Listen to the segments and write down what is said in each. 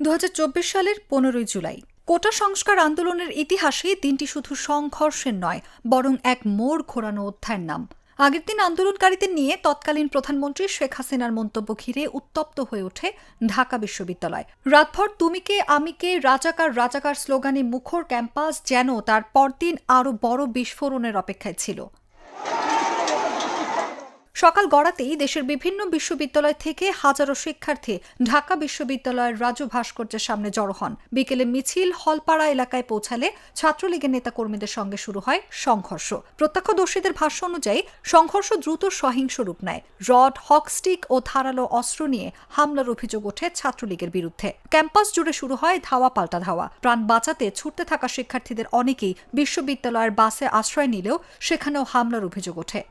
2024 সালের 15 জুলাই কোটা সংস্কার আন্দোলনের ইতিহাসে দিনটি শুধু সংঘর্ষের নয়, বরং এক মোড় ঘোরানো অধ্যায়ের নাম। আগের দিন আন্দোলনকারীদের নিয়ে তৎকালীন প্রধানমন্ত্রী শেখ হাসিনার মন্তব্য ঘিরে উত্তপ্ত হয়ে ওঠে ঢাকা বিশ্ববিদ্যালয়। রাতভর তুমি কে আমি কে, রাজাকার রাজাকার স্লোগানে মুখর ক্যাম্পাস যেন তার পরদিন আরও বড় বিস্ফোরণের অপেক্ষায় ছিল। সকাল গড়াতেই দেশের বিভিন্ন বিশ্ববিদ্যালয় থেকে হাজারো শিক্ষার্থী ঢাকা বিশ্ববিদ্যালয়ের রাজু ভাস্কর্যের সামনে জড়ো হন। বিকেলে মিছিল হলপাড়া এলাকায় পৌঁছালে ছাত্রলীগের নেতাকর্মীদের সঙ্গে শুরু হয় সংঘর্ষ। প্রত্যক্ষদর্শীদের ভাষ্য অনুযায়ী সংঘর্ষ দ্রুত সহিংস রূপ নেয়। রড, হকস্টিক ও ধারালো অস্ত্র নিয়ে হামলার অভিযোগ ওঠে ছাত্রলীগের বিরুদ্ধে। ক্যাম্পাস জুড়ে শুরু হয় ধাওয়া পাল্টা ধাওয়া। প্রাণ বাঁচাতে ছুটতে থাকা শিক্ষার্থীদের অনেকেই বিশ্ববিদ্যালয়ের বাসে আশ্রয় নিলেও সেখানেও হামলার অভিযোগ ওঠে।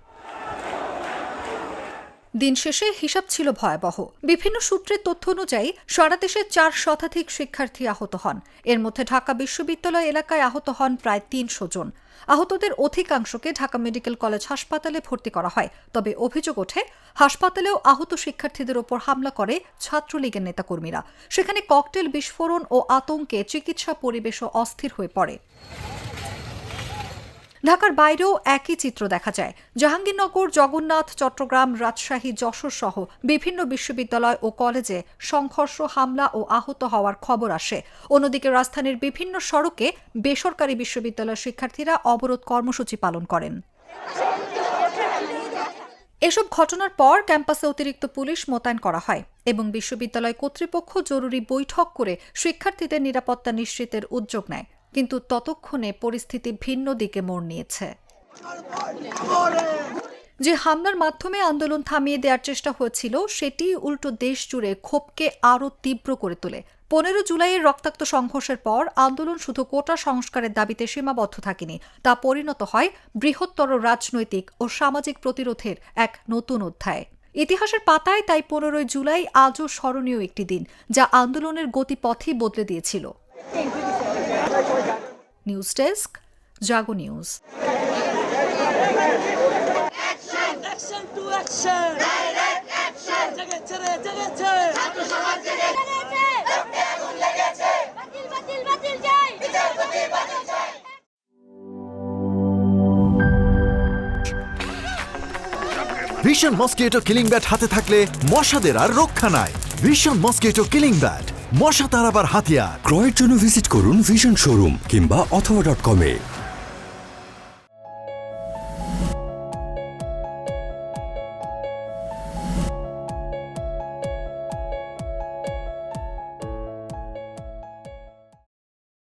দিন শেষে হিসাব ছিল ভয়াবহ। বিভিন্ন সূত্রের তথ্য অনুযায়ী সারা দেশে 4 শতাধিক শিক্ষার্থী আহত হন। এর মধ্যে ঢাকা বিশ্ববিদ্যালয় এলাকায় আহত হন প্রায় 300 জন। আহতদের অধিকাংশকে ঢাকা মেডিকেল কলেজ হাসপাতালে ভর্তি করা হয়। তবে অভিযোগ ওঠে, হাসপাতালেও আহত শিক্ষার্থীদের ওপর হামলা করে ছাত্রলীগের নেতাকর্মীরা। সেখানে ককটেল বিস্ফোরণ ও আতঙ্কে চিকিৎসা পরিবেশও অস্থির হয়ে পড়ে। ঢাকার বাইরেও একই চিত্র দেখা যায়। জাহাঙ্গীরনগর, জগন্নাথ, চট্টগ্রাম, রাজশাহী, যশোর সহ বিভিন্ন বিশ্ববিদ্যালয় ও কলেজে সংঘর্ষ, হামলা ও আহত হওয়ার খবর আসে। অন্যদিকে রাজধানীর বিভিন্ন সড়কে বেসরকারি বিশ্ববিদ্যালয়ের শিক্ষার্থীরা অবরোধ কর্মসূচি পালন করেন। এসব ঘটনার পর ক্যাম্পাসে অতিরিক্ত পুলিশ মোতায়েন করা হয় এবং বিশ্ববিদ্যালয় কর্তৃপক্ষ জরুরি বৈঠক করে শিক্ষার্থীদের নিরাপত্তা নিশ্চিতের উদ্যোগ নেয়। কিন্তু ততক্ষণে পরিস্থিতি ভিন্ন দিকে মোড় নিয়েছে। যে হামলার মাধ্যমে আন্দোলন থামিয়ে দেওয়ার চেষ্টা হয়েছিল, সেটি উল্টো দেশ জুড়ে ক্ষোভকে আরও তীব্র করে তোলে। 15 জুলাইয়ের রক্তাক্ত সংঘর্ষের পর আন্দোলন শুধু কোটা সংস্কারের দাবিতে সীমাবদ্ধ থাকেনি, তা পরিণত হয় বৃহত্তর রাজনৈতিক ও সামাজিক প্রতিরোধের এক নতুন অধ্যায়ে। ইতিহাসের পাতায় তাই 15 জুলাই আজও স্মরণীয় একটি দিন, যা আন্দোলনের গতিপথই বদলে দিয়েছিল। News desk, Jago news. Vision mosquito killing bat হাতে থাকলে মশাদের আর রক্ষা নাই। ভিশন মসকিটো কিলিং ব্যাট, মশা তাড়াবার হাতিয়ার। ক্রয়ের জন্য ভিজিট করুন ভিশন শোরুম কিংবা অথবা.com-এ।